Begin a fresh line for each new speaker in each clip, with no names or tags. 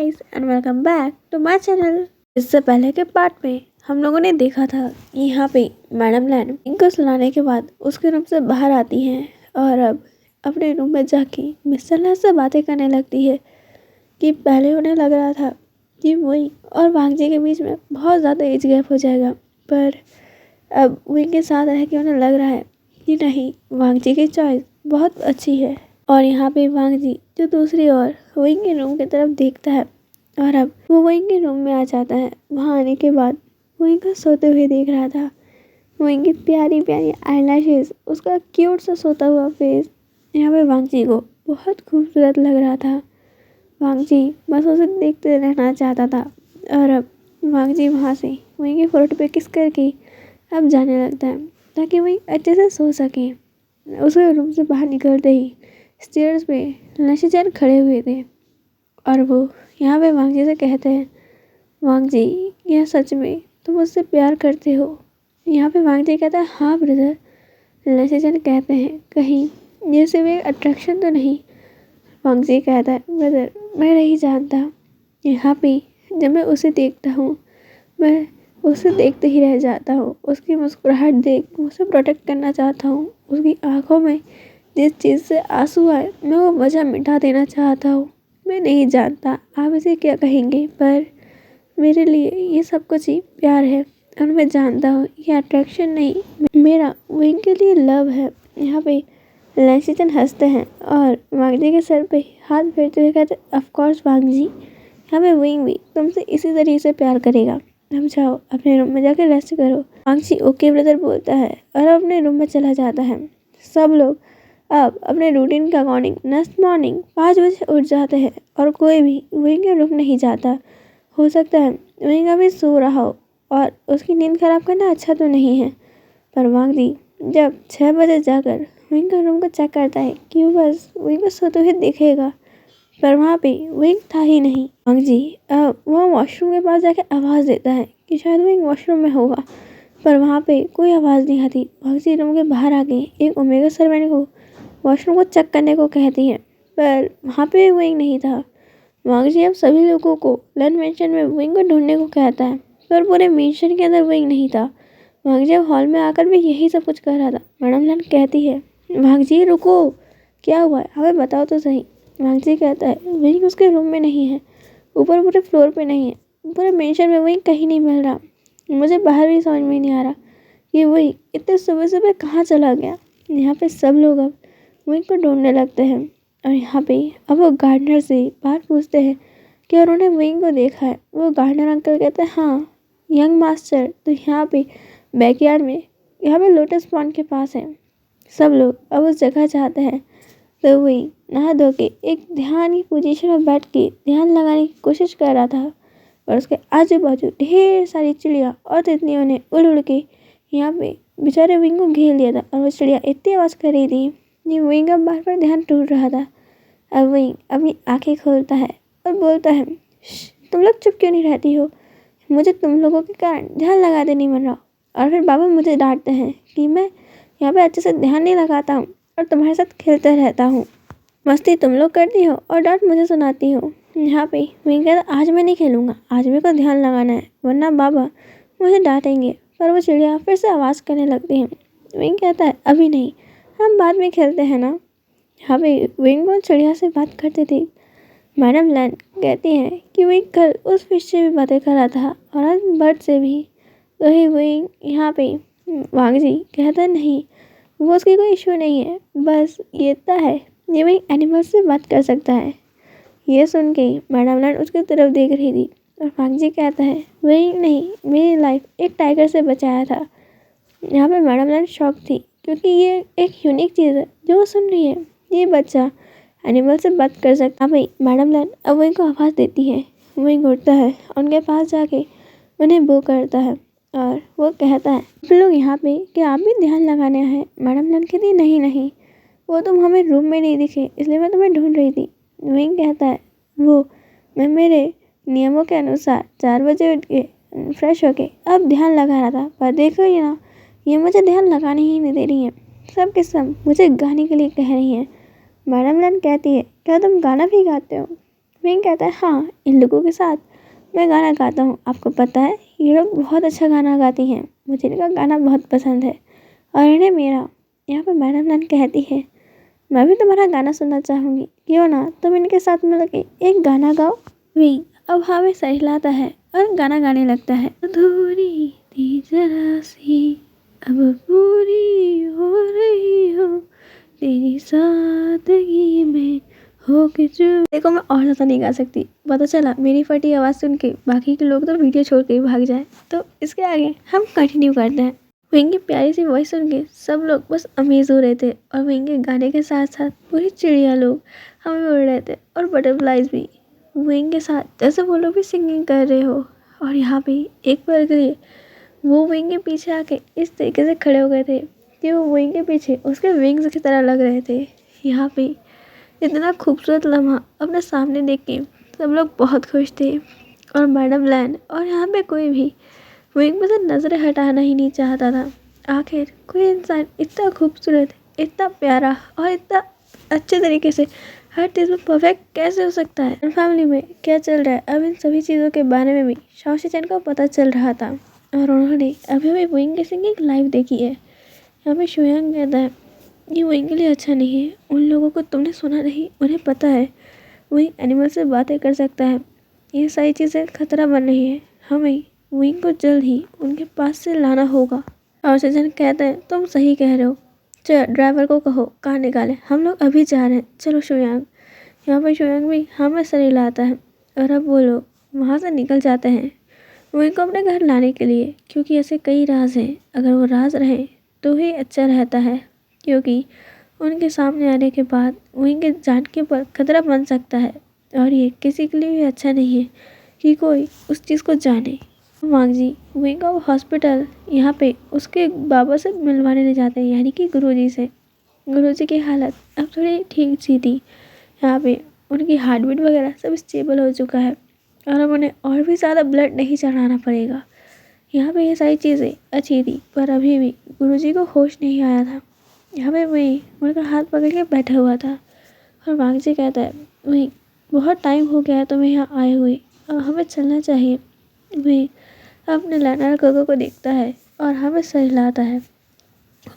Guys and welcome back to my channel. इससे पहले के पार्ट में हम लोगों ने देखा था कि यहाँ पे मैडम लैन इनको सुलाने के बाद उसके रूम से बाहर आती हैं और अब अपने रूम में जाके मिस्टर लैन से बातें करने लगती है कि पहले उन्हें लग रहा था कि वही और वांगजी के बीच में बहुत ज़्यादा एज गैप हो जाएगा, पर अब विंग के साथ रह के उन्हें लग रहा है कि नहीं, वांगजी की चॉइस बहुत अच्छी है। और यहाँ पे वांगजी जो दूसरी ओर विंग के रूम की तरफ देखता है और अब वो विंग के रूम में आ जाता है। वहाँ आने के बाद विंग को सोते हुए देख रहा था। विंग की प्यारी प्यारी आईलैशेस, उसका क्यूट सा सोता हुआ फेस यहाँ पे वांगजी को बहुत खूबसूरत लग रहा था। वांगजी बस उसे देखते रहना चाहता था और अब वांगजी वहाँ से विंग के फोटो पे किस करके अब जाने लगता है ताकि विंग अच्छे से सो सके। उसके रूम से बाहर निकलते ही स्टेयर्स पे नशीचैन खड़े हुए थे और वो यहाँ पे वांगजी से कहते हैं, वांगजी यह सच में तुम मुझसे प्यार करते हो? यहाँ पे वांगजी कहता है, हाँ ब्रदर। नशीचैन कहते हैं, कहीं ये सिर्फ एक अट्रैक्शन तो नहीं? वांगजी कहता है, ब्रदर मैं नहीं जानता। यहाँ पे जब मैं उसे देखता हूँ मैं उसे देखते ही रह जाता हूँ। उसकी मुस्कुराहट देख उसे प्रोटेक्ट करना चाहता हूँ। उसकी आंखों में जिस चीज़ से आंसू आए मैं वो वजह मिटा देना चाहता हूँ। मैं नहीं जानता आप इसे क्या कहेंगे, पर मेरे लिए ये सब कुछ ही प्यार है और मैं जानता हूँ ये अट्रैक्शन नहीं, मेरा विंग के लिए लव है। यहाँ पे लैंसीचन हंसते हैं और वांगजी के सर पे हाथ फेरते हुए कहते, ऑफ कोर्स वांगजी, यहाँ पे विंग भी तुमसे इसी तरीके से प्यार करेगा। हम जाओ अपने रूम में जाकर रेस्ट करो। वांगजी ओके ब्रदर बोलता है और अपने रूम में चला जाता है। सब लोग अब अपने रूटीन के अकॉर्डिंग नेक्स्ट मॉर्निंग 5 बजे उठ जाते हैं और कोई भी विंग के रूम नहीं जाता। हो सकता है विंग अभी सो रहा हो और उसकी नींद खराब करना अच्छा तो नहीं है, पर वांगजी जब 6 बजे जाकर विंग के रूम को चेक करता है कि वो बस विंग को सोते हुए देखेगा, पर वहाँ पे विंग था ही नहीं। वांगजी अब वो वॉशरूम के पास जाकर आवाज़ देता है कि शायद विंग वॉशरूम में होगा, पर वहाँ पे कोई आवाज़ नहीं आती। वांगजी रूम के बाहर आके एक ओमेगा सर्वेंट को वॉशरूम को चेक करने को कहती है, पर वहाँ पे विंग नहीं था। वांगजी अब सभी लोगों को लैन मेंशन में विंग को ढूंढने को कहता है, पर पूरे मेंशन के अंदर विंग नहीं था। वांगजी अब हॉल में आकर भी यही सब कुछ कर रहा था। मैडम लैन कहती है, वांगजी रुको, क्या हुआ है हमें बताओ तो सही। वांगजी कहता है, विंग उसके रूम में नहीं है, ऊपर पूरे फ्लोर पे नहीं है, पूरे मेंशन में विंग कहीं नहीं मिल रहा। मुझे बाहर भी समझ में नहीं आ रहा कि वही इतने सुबह सुबह कहाँ चला गया। यहाँ पे सब लोग अब विंग को ढूंढने लगते हैं और यहाँ पे अब वो गार्डनर से बाहर पूछते हैं कि उन्होंने विंग को देखा है। वो गार्डनर अंकल कहते हैं, हाँ यंग मास्टर तो यहाँ पे बैकयार्ड में यहाँ पे लोटस पॉन्ड के पास है। सब लोग अब उस जगह जाते हैं तो वही नहा धो के एक ध्यान की पोजीशन में बैठ के ध्यान लगाने की कोशिश कर रहा था, और उसके आजू बाजू ढेर सारी चिड़िया और तितलियों ने उड़ उड़ के यहाँ पे बेचारे विंग को घेर लिया था। और वो चिड़िया इतनी आवाज़ कर रही थी कि विंग का बार बार ध्यान टूट रहा था। अब विंग अपनी आंखें खोलता है और बोलता है, तुम लोग चुप क्यों नहीं रहती हो? मुझे तुम लोगों के कारण ध्यान लगाते नहीं बन रहा। और फिर बाबा मुझे डांटते हैं कि मैं यहाँ पे अच्छे से ध्यान नहीं लगाता हूँ और तुम्हारे साथ खेलता रहता हूँ। मस्ती तुम लोग करती हो और डांट मुझे सुनाती हो। यहाँ पे विंग कहता, आज मैं नहीं खेलूँगा, आज मेरे को ध्यान लगाना है, वरना बाबा मुझे डांटेंगे। पर वो चिड़िया फिर से आवाज़ करने लगती है। विंग कहता है, अभी नहीं, हम बाद में खेलते हैं ना। यहाँ पे विंग और चिड़िया से बात करते थे। मैडम लैन कहती हैं कि विंग कल उस फिश से भी बातें कर रहा था और आज बर्ड से भी। वही विंग यहाँ पे वांगजी कहता है, नहीं वो उसकी कोई इशू नहीं है, बस ये इतना है ये विंग एनिमल से बात कर सकता है। ये सुन के मैडम लैन उसकी तरफ देख रही थी और वांगजी कहता है, विंग नहीं, मेरी लाइफ एक टाइगर से बचाया था। यहाँ पे मैडम लैन शॉक थी क्योंकि ये एक यूनिक चीज़ है जो वो सुन रही है, ये बच्चा एनिमल से बात कर सकता। भाई मैडम लैन अब विंग को आवाज़ देती है। विंग उठता है, उनके पास जाके उन्हें बो करता है और वो कहता है, आप लोग यहाँ पे कि आप भी ध्यान लगाने हैं? मैडम लैन कहती, नहीं नहीं, वो तुम हमें रूम में नहीं दिखे इसलिए मैं तुम्हें ढूंढ रही थी। विंग कहता है, वो मैं मेरे नियमों के अनुसार 4 बजे उठ के फ्रेश होके अब ध्यान लगा रहा था, पर देखो ये ना, ये मुझे ध्यान लगाने ही नहीं दे रही हैं। सब के सब मुझे गाने के लिए कह रही हैं। मैडम लैन कहती है, क्या तुम गाना भी गाते हो? विंग कहता है हाँ, इन लोगों के साथ मैं गाना गाता हूँ। आपको पता है ये लोग बहुत अच्छा गाना गाती हैं, मुझे इनका गाना बहुत पसंद है और इन्हें मेरा। यहाँ पर मैडम लैन कहती है मैं भी तुम्हारा गाना सुनना चाहूँगी, क्यों ना तुम इनके साथ मिलके एक गाना गाओ। विंग अब हमें सहलाता है और गाना गाने लगता है। अधूरी थी जरा सी अब पूरी हो रही हो, तेरी सादगी में हो के जो। देखो मैं और ज़्यादा नहीं गा सकती, पता चला मेरी फटी आवाज़ सुन के बाकी के लोग तो वीडियो छोड़ के ही भाग जाए। तो इसके आगे हम कंटिन्यू करते हैं। विंग की प्यारी सी वॉइस सुन के सब लोग बस अमेज हो रहे थे और विंग के गाने के साथ साथ पूरी चिड़िया लोग हमें उड़ रहे थे और बटरफ्लाइज भी विंग के साथ जैसे वो लोग भी सिंगिंग कर रहे हो। और यहाँ पे एक पल के लिए वो विंग के पीछे आके इस तरीके से खड़े हो गए थे कि वो विंग के पीछे उसके विंग्स की तरह लग रहे थे। यहाँ पे इतना खूबसूरत लम्हा अपने सामने देख के सब लोग बहुत खुश थे और मैडम लैन और यहाँ पे कोई भी विंग में से नज़रें हटाना ही नहीं चाहता था। आखिर कोई इंसान इतना खूबसूरत, इतना प्यारा और इतना अच्छे तरीके से हर चीज़ में परफेक्ट कैसे हो सकता है। फैमिली में क्या चल रहा है, अब इन सभी चीज़ों के बारे में भी शाओ शी-चैन को पता चल रहा था और उन्होंने अभी अभी विंग की सिंगिंग लाइव देखी है। यहाँ पे शुयांग कहता है ये विंग के लिए अच्छा नहीं है, उन लोगों को तुमने सुना नहीं, उन्हें पता है विंग एनिमल से बातें कर सकता है, ये सारी चीज़ें खतरा बन रही है, हमें विंग को जल्द ही उनके पास से लाना होगा। और सजन कहते हैं तुम सही कह रहे हो, चल ड्राइवर को कहो कार निकाले, हम लोग अभी जा रहे हैं, चलो शुयांग। यहाँ पर शुयांग भी हमें सर हिलाता है और अब वो लोग वहाँ से निकल जाते हैं विंग को अपने घर लाने के लिए, क्योंकि ऐसे कई राज हैं, अगर वो राज रहे तो ही अच्छा रहता है, क्योंकि उनके सामने आने के बाद विंग के जान के ऊपर खतरा बन सकता है और ये किसी के लिए भी अच्छा नहीं है कि कोई उस चीज़ को जाने। वांग जी विंग को हॉस्पिटल यहाँ पे उसके बाबा से मिलवाने ले जाते हैं, यानी कि गुरुजी से। गुरुजी की हालत अब थोड़ी ठीक सी थी, यहाँ पे उनकी हार्ट बीट वगैरह सब स्टेबल हो चुका है और अब उन्हें और भी ज़्यादा ब्लड नहीं चढ़ाना पड़ेगा। यहाँ पे ये सारी चीज़ें अच्छी थी पर अभी भी गुरुजी को होश नहीं आया था। यहाँ पे वही उनका हाथ पकड़ के बैठा हुआ था और वांग जी कहता है वही बहुत टाइम हो गया है तुम्हें यहाँ आए हुए, अब हमें चलना चाहिए। वही अपने लैनर गोगो को देखता है और हमें सहलाता है।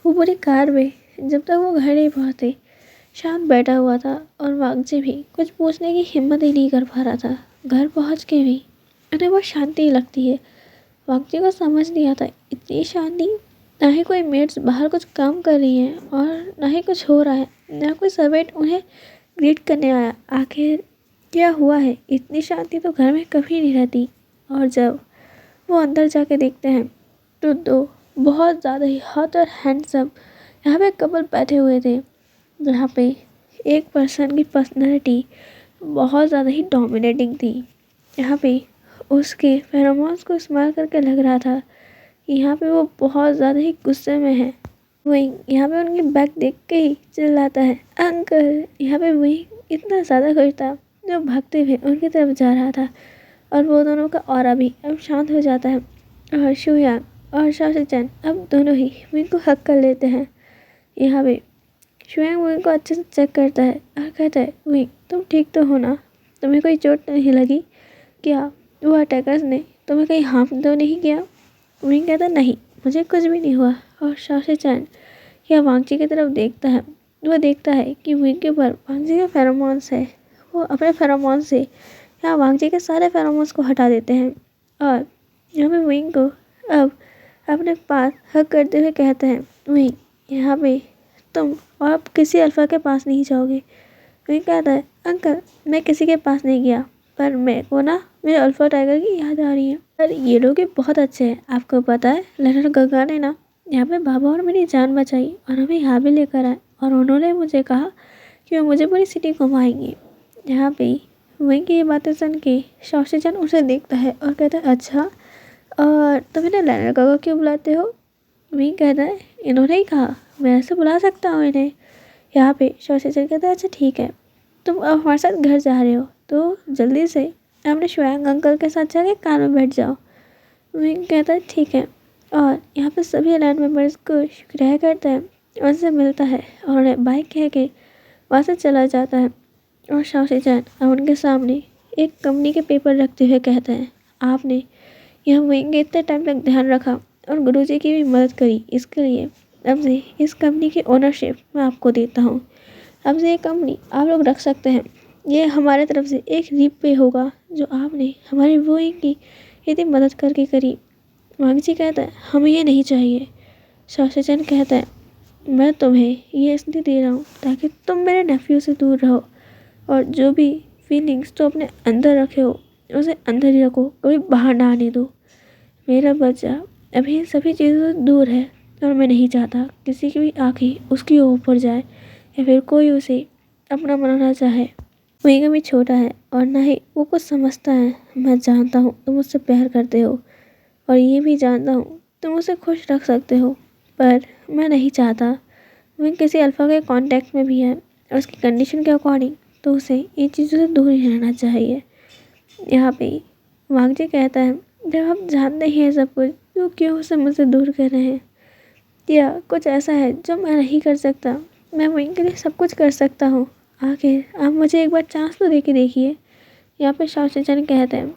वो पूरी कार में जब तक वो घर नहीं पहुँचे शांत बैठा हुआ था और वांग जी भी कुछ पूछने की हिम्मत ही नहीं कर पा रहा था। घर पहुँच के भी उन्हें बहुत शांति लगती है। वांग जी को समझ नहीं आता इतनी शांति, ना ही कोई मेड्स बाहर कुछ काम कर रही हैं और ना ही कुछ हो रहा है, ना कोई सर्वेंट उन्हें ग्रीट करने आया। आखिर क्या हुआ है, इतनी शांति तो घर में कभी नहीं रहती। और जब वो अंदर जाके देखते हैं तो दो बहुत ज़्यादा ही हॉट और हैंडसम यहाँ पे कपल बैठे हुए थे, जहाँ पे एक पर्सन की पर्सनैलिटी बहुत ज़्यादा ही डोमिनेटिंग थी। यहाँ पे उसके फेरोमोन्स को इस्तेमाल करके लग रहा था कि यहाँ पे वो बहुत ज़्यादा ही गुस्से में है। वही यहाँ पे उनकी बैक देख के ही चिल्लाता है अंकल। यहाँ पे वही इतना ज़्यादा खुश था जो भागते हुए उनकी तरफ जा रहा था और वो दोनों का ऑरा भी अब शांत हो जाता है और शुयांग और शाओ शी-चैन अब दोनों ही विंग को हक कर लेते हैं। यहाँ पे शुयांग विंग को अच्छे से चेक करता है और कहता है विंग तुम ठीक तो हो ना, तुम्हें कोई चोट नहीं लगी क्या, वो अटैकर्स ने तुम्हें कहीं हार्म तो नहीं किया। विंग कहता नहीं मुझे कुछ भी नहीं हुआ और शाओ शी-चैन या वांग जी की तरफ देखता है। वो देखता है कि विंग के ऊपर वांग जी के फेरोमोन्स है, वो अपने फेरोमोन से यहाँ वांग जी के सारे फेरोमोन्स को हटा देते हैं और यहाँ पे विंग को अब अपने पास हग करते हुए कहते हैं विंग यहाँ पे तुम और अब किसी अल्फा के पास नहीं जाओगे। विंग कहता है अंकल मैं किसी के पास नहीं गया, पर मेरे को ना मेरे अल्फा टाइगर की याद आ रही है। पर ये लोग भी बहुत अच्छे हैं, आपको पता है लैनर गगा ने ना यहाँ पे बाबा और मेरी जान बचाई और हमें यहाँ भी लेकर आए और उन्होंने मुझे कहा कि वो मुझे पूरी सिटी घुमाएंगे। यहाँ पे विंग की ये बातें सुन के शाओ शी-चैन उसे देखता है और कहता है अच्छा और तुम इन्हें लैनर गगा क्यों बुलाते हो। विंग कहता है इन्होंने ही कहा, मैं ऐसे बुला सकता हूँ इन्हें। यहाँ पे शाओ शी-चैन कहता है अच्छा ठीक है, तुम अब हमारे साथ घर जा रहे हो तो जल्दी से अपने शुयांग अंकल के साथ जाके कार में बैठ जाओ। विंग कहता है ठीक है और यहाँ पे सभी लैंड मेम्बर्स को शुक्रिया करता है, उनसे मिलता है और उन्हें बाइक कह के वहाँ से चला जाता है। और शाओ शी-चैन अब उनके सामने एक कंपनी के पेपर रखते हुए कहता है, आपने यह विंग इतने टाइम तक ध्यान रखा और गुरुजी की भी मदद करी, इसके लिए अब से इस कंपनी की ओनरशिप मैं आपको देता हूँ। अब से ये कंपनी आप लोग रख सकते हैं। ये हमारे तरफ से एक रीपे होगा जो आपने हमारी विंग की इतनी मदद करके करी। वांगजी कहता है, हमें ये नहीं चाहिए। शाओ कहता है, मैं तुम्हें ये इसलिए दे रहा हूँ ताकि तुम मेरे नेफ्यू से दूर रहो और जो भी फीलिंग्स तो अपने अंदर रखे हो उसे अंदर ही रखो, कभी बाहर ना आने दो। मेरा बच्चा अभी इन सभी चीज़ों से दूर है और मैं नहीं चाहता किसी की भी आँखें उसके ऊपर जाए या फिर कोई उसे अपना बनाना चाहे। वही कभी छोटा है और ना ही वो कुछ समझता है। मैं जानता हूँ तुम उससे प्यार करते हो और ये भी जानता हूँ तुम उसे खुश रख सकते हो, पर मैं नहीं चाहता वह किसी अल्फ़ा के कांटेक्ट में भी है और उसकी कंडीशन के अकॉर्डिंग तो उसे इन चीज़ों से दूर ही रहना चाहिए। यहाँ पे वांगजी कहता है, जब आप जानते ही हैं सब कुछ तो क्यों उसे मुझसे दूर कर रहे हैं? या कुछ ऐसा है जो मैं नहीं कर सकता? मैं वहीं के लिए सब कुछ कर सकता हूँ। आखिर आप मुझे एक बार चांस तो दे के देखिए। यहाँ पे शाओ कहता है,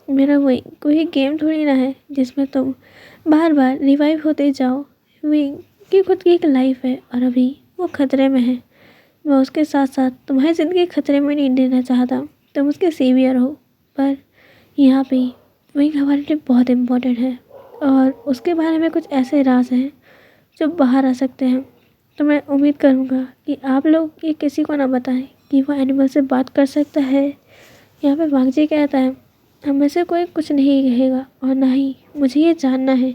मेरा वही कोई गेम थोड़ी ना है जिसमें तुम बार बार रिवाइव होते जाओ। वही की खुद की एक लाइफ है और अभी वो खतरे में है। मैं उसके साथ साथ तुम्हारी ज़िंदगी खतरे में नहीं देना चाहता। तुम उसके सेवियर हो, पर यहाँ पे वही हमारे लिए बहुत इम्पोर्टेंट है और उसके बारे में कुछ ऐसे राज हैं जो बाहर आ सकते हैं। तो मैं उम्मीद करूँगा कि आप लोग ये किसी को ना बताएं कि वो एनिमल से बात कर सकता है। यहाँ पे वांगजी कहता है, हम में से कोई कुछ नहीं कहेगा और ना ही मुझे ये जानना है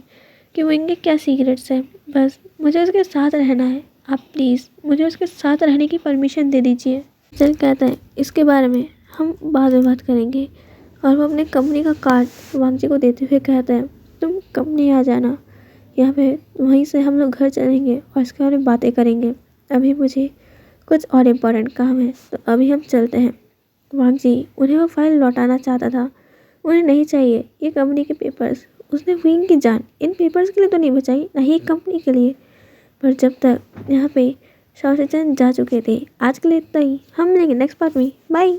कि वो इनके क्या सीक्रेट्स हैं। बस मुझे उसके साथ रहना है। आप प्लीज़ मुझे उसके साथ रहने की परमिशन दे दीजिए। चल कहता है, इसके बारे में हम बाद में बात करेंगे। और वो अपने कंपनी का कार्ड वांगजी को देते हुए कहता है, तुम कंपनी आ जाना, यहाँ पे वहीं से हम लोग घर चलेंगे और इसके बारे में बातें करेंगे। अभी मुझे कुछ और इम्पोर्टेंट काम है तो अभी हम चलते हैं। वांगजी उन्हें वो फाइल लौटाना चाहता था। उन्हें नहीं चाहिए ये कंपनी के पेपर्स। उसने विंग की जान इन पेपर्स के लिए तो नहीं बचाई, ना ही कंपनी के लिए। पर जब तक यहाँ पे शाओ जा चुके थे। आज के लिए इतना ही। हम मिलेंगे नेक्स्ट पार्ट में। बाय।